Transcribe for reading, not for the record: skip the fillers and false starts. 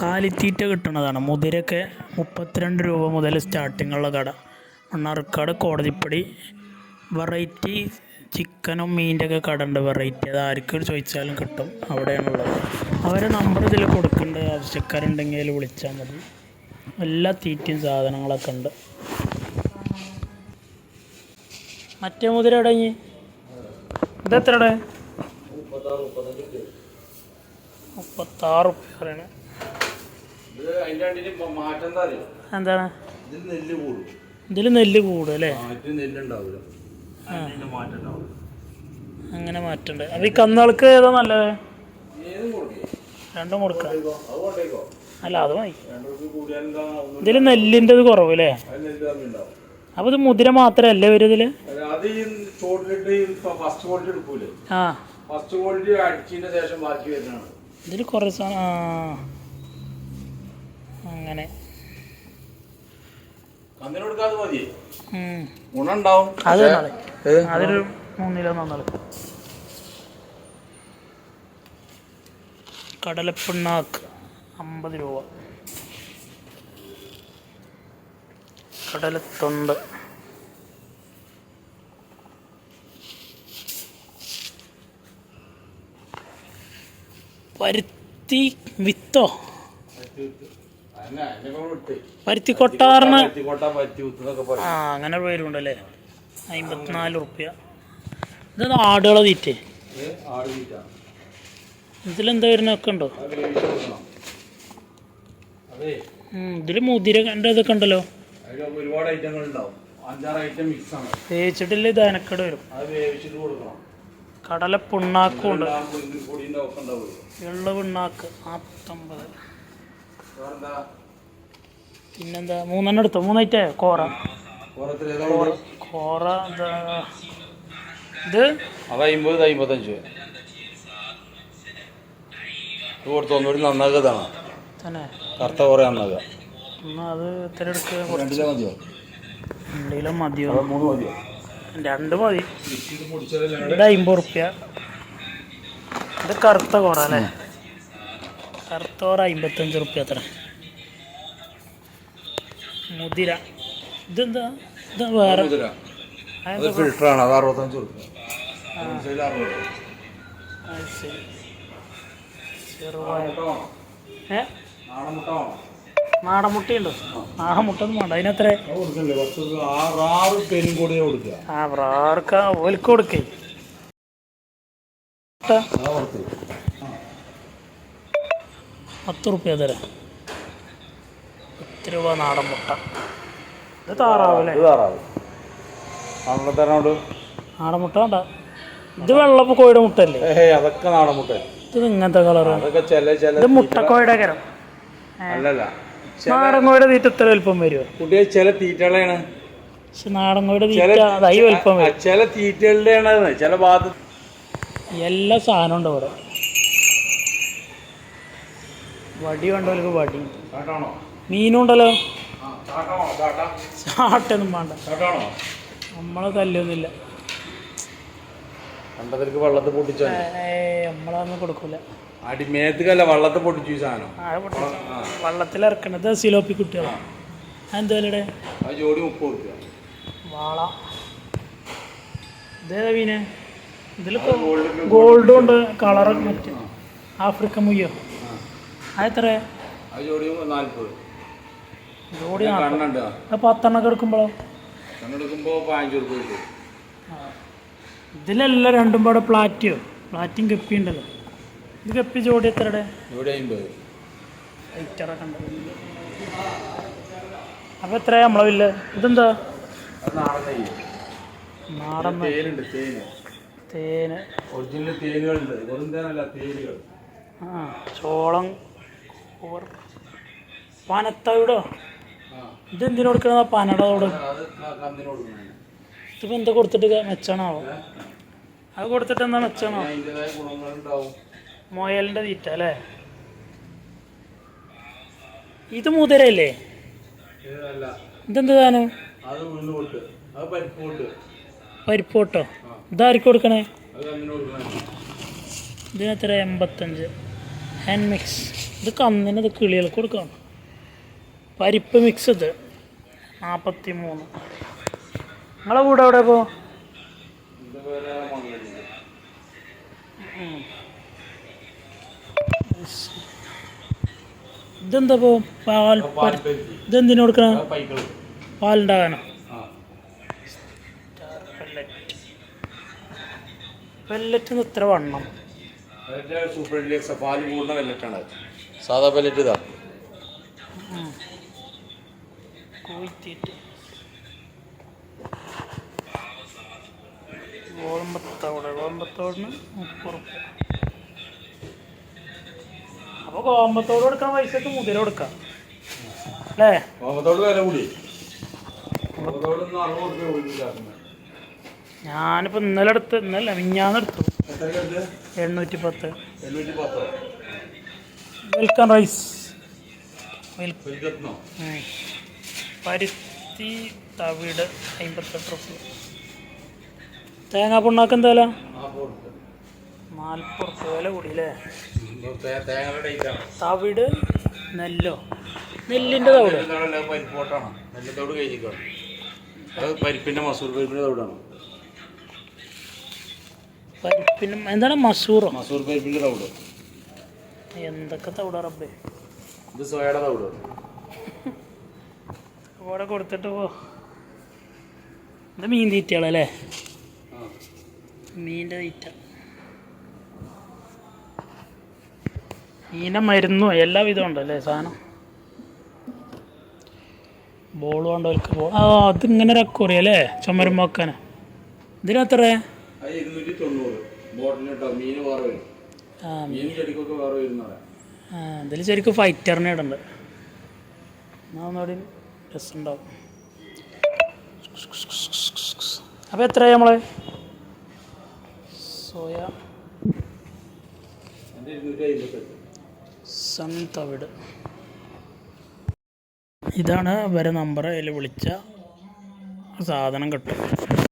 കാലിത്തീറ്റ കിട്ടുന്നതാണ്. മുതിരൊക്കെ 32 രൂപ മുതൽ സ്റ്റാർട്ടിങ്ങുള്ള കട. മണ്ണാർക്കാട് കോടതിപ്പടി വെറൈറ്റി ചിക്കനും മീനിൻ്റെ ഒക്കെ കട ഉണ്ട്. വെറൈറ്റി അത് ആർക്ക് ചോദിച്ചാലും കിട്ടും. അവിടെയാണുള്ളത്. അവരെ നമ്പർ ഇതിൽ കൊടുക്കുന്നുണ്ട്. ആവശ്യക്കാരുണ്ടെങ്കിൽ അതിൽ വിളിച്ചാൽ മതി. എല്ലാ തീറ്റയും സാധനങ്ങളൊക്കെ ഉണ്ട്. മറ്റേ മുതിര എവിടെങ്ങി ഇതെത്രയുടെ 36 പറയണേ. എന്താണ് ഇതിൽ നെല്ല് കൂടും അല്ലേ? അങ്ങനെ മാറ്റണ്ട്. അപ്പം ഈ കന്നാൾക്ക് ഏതാ നല്ലത്? രണ്ടും കൊടുക്കാം. അല്ല അത് മതി. ഇതിൽ നെല്ലിൻ്റെ കുറവ് അല്ലേ? അപ്പോൾ ഇത് മുതിര മാത്രമല്ലേ വരും ഇതിൽ? ആ ഇതിൽ കുറേ സാധനം അങ്ങനെ അത് അതൊരു 3 കിലോ നന്നാള്. കടലപ്പിണ്ണാക്ക് 50 രൂപ. കടലത്തൊണ്ട് പരുത്തി വിത്തോ പരുത്തി കൊട്ടാറിന് അങ്ങനെ പേരുണ്ടല്ലേ. 54 റുപ്യ. ഇത് ആടുകളെ തീറ്റ. ഇതിലെന്താ വരുന്നൊക്കെ ഉണ്ടോ? ഇതിൽ മുതിര കണ്ട ഇതൊക്കെ ഉണ്ടല്ലോ. വേവിച്ചിട്ടില്ല. ഇത് അനക്കട വരും. കടല പിണ്ണാക്കും ഉണ്ട്. എള്ള പിണ്ണാക്ക് 49. പിന്നെന്താ 3 എടുത്തോ? 3 ഐറ്റായോ? കോറ ഇത് 50-55 കൊടുത്തൊന്നുകൂടി നന്നാക്കതാണ് തന്നെ. കറുത്ത കുറേ നന്നാക്കുക. അത് എത്ര എടുക്കുക? 2 കിലോ മതിയോ? 2 കിലോ മതിയോ? 3 മതിയോ? 2 മതി. ഇത് 50 റുപ്യ. ഇത് കറുത്ത കോറ അല്ലേ? കറുത്ത കോറ 55 റുപ്യ. അത്ര മുതിര. ഇതെന്താ? ഇത് വേറെ ഫിൽറ്ററാണ്. അത് 65 റുപ്യ. ശരി. നാടൻ മുട്ടയുണ്ടോ? നാടൻ മുട്ട ഒന്നും വേണ്ട. അതിനെത്ര? ആ ബ്രാർക്ക് ഓൽക്ക് കൊടുക്കേ. 10 റുപ്യ തരാം. 10 രൂപ നാടൻ മുട്ട. ഇത് താറാവല്ലേ? നാടൻ മുട്ട വേണ്ട. ഇത് വെള്ളപ്പ് കോഴിയുടെ മുട്ടല്ലേ? അതൊക്കെ നാടൻ മുട്ട. ഇത് ഇങ്ങനത്തെ കളറാണ്. ഇത് മുട്ടക്കോഴിയുടെ കരം. നാടൻ കോഴിയുടെ തീറ്റ ഇത്ര വലുപ്പം വരുമോ? കുട്ടിയെ ചില തീറ്റകളാണ്. പക്ഷെ നാടൻ കോഴിയുടെ തീറ്റ അതായി വലുപ്പം വരും. ചില തീറ്റകളുടെയാണ് ചില ഭാഗത്ത്. എല്ലാ സാധനം ഉണ്ട് ഇവിടെ. വടി വേണ്ടവർക്ക് വടി. മീനും ഉണ്ടല്ലോ. ചാട്ടൊന്നും വേണ്ട. നമ്മളെ തല്ലൊന്നുമില്ല. വെള്ളത്തിൽ പൊട്ടിച്ച നമ്മളതൊന്നും കൊടുക്കൂല. അടിമേത്തല്ല വെള്ളത്തിൽ പൊട്ടിച്ചു സാധനം. വെള്ളത്തിലിറക്കണത് സിലോപ്പി കുട്ടികളാണ്. അതെന്തായാലും ജോഡി 30 റുപ്യ. വാള ഇതേതാ മീന്? ഇതിലിപ്പോ ഗോൾഡും ഉണ്ട്. കളറൊക്കെ മറ്റേ ആഫ്രിക്കൻ മുയ്യോ. അതെത്ര? ജോഡി 40. ജോഡി 40. 10 എണ്ണൊക്കെ എടുക്കുമ്പോഴോ? 15 റുപ്യ കിട്ടും. ഇതിലെല്ലാം രണ്ടും പാടെ പ്ലാറ്റും ഗപ്പി ഉണ്ടല്ലോ. ഇത് ഗപ്പി ജോഡി എത്രയുടെ? ജോഡി 50. ലൈറ്ററൊക്കെ ഉണ്ട്. അപ്പോൾ എത്രയാ നമ്മളെ വില്ല? ഇതെന്താ? നാടൻ തേന്. ഒറിജിനൽ തേനുകളുണ്ട്. ആ ചോളം പനത്തവിടോ? ഇതെന്തിനു കൊടുക്കണ? പനടോട്. ഇതിപ്പോൾ എന്താ കൊടുത്തിട്ട് മെച്ചാണോ? അത് കൊടുത്തിട്ട് എന്താ മെച്ചാണോ? മുയലിൻ്റെ തീറ്റ അല്ലേ? ഇത് മുതിരല്ലേ? ഇതെന്ത് സാധനം? പരിപ്പ് കൊട്ടോ? ഇതാർക്ക് കൊടുക്കണേ? ഇതിനെത്ര? 85. ഹാൻഡ് മിക്സ് ഇത് കന്നിന് ഇത് കിളികൾക്ക് കൊടുക്കണം. പരിപ്പ് മിക്സ് ഇത് 43. നിങ്ങളെ വീട് എവിടെ ഇപ്പോൾ? ഇതെന്താ ഇപ്പോൾ ഇതെന്തിനു കൊടുക്കണം? പാലുണ്ടാകാനോ? പെല്ലറ്റിന് ഇത്ര വണ്ണം. പാല് കൂടുന്ന പെല്ലറ്റാണ്. സാധാ പെല്ലറ്റ് ഇതാ. കോഴിത്തീറ്റ് ഗോതമ്പത്തോടിന് 30 റുപ്യ. അപ്പോൾ ഗോതമ്പത്തോട് കൊടുക്കാൻ പൈസക്ക് മുതിര കൊടുക്കാം അല്ലേ? ഗോതമ്പത്തോട് വില കൂടി. ഞാനിപ്പോൾ ഇന്നലെ മിഞ്ഞാന്നെടുത്തു 810. വെൽക്കം റൈസ് പരുത്തി തവിട് 58 റുപ്യ. തേങ്ങാ പുണ്ണാക്ക് എന്താ വില? 40 റുപ്യ. വില കൂടിയില്ലേ? തവിട് നെല്ലിൻ്റെ തവിട്. പരിപ്പോട്ടാണ്. നെല്ലിത്തോട് കഴിഞ്ഞിക്കാണ്. അത് പരിപ്പിൻ്റെ മസൂർ പരിപ്പിൻ്റെ തവിടാണ്. പരിപ്പിനും എന്താണ് മസൂറോ? മസൂർ പരിപ്പിൻ്റെ തവിട്. എന്തൊക്കെ തവിടാ റബ്ബേ. ഇത് സോയയുടെ തവിട്. ഇവിടെ കൊടുത്തിട്ട് പോ. ഇത് മീൻ തീറ്റകളല്ലേ? മീൻ്റെ തീറ്റ. മീനെ മരുന്നും എല്ലാ വിധവും ഉണ്ടല്ലേ സാധനം. ബോൾ വേണ്ടവർക്ക് ബോൾ. അതിങ്ങനെ ഒരു അക്കുറി അല്ലേ ചുമരും വെക്കാൻ. ഇതിനെത്ര? 290 ബോട്ടിലിട്ടോ. മീൻ വേറെ വരും. മീൻ ചെടിക്കൊക്കെ വേറെ വരുന്നതാണ്. ഇതിൽ ശരിക്കും ഫൈറ്ററിനെ ഇടുന്നുണ്ട്. എന്നാൽ ഒന്നുകൂടി രസമുണ്ടാവും. അപ്പോൾ എത്രയായി നമ്മൾ? സോയ സൺ തവിട്. ഇതാണ് വരെ നമ്പർ. അതിൽ വിളിച്ച സാധനം കിട്ടും.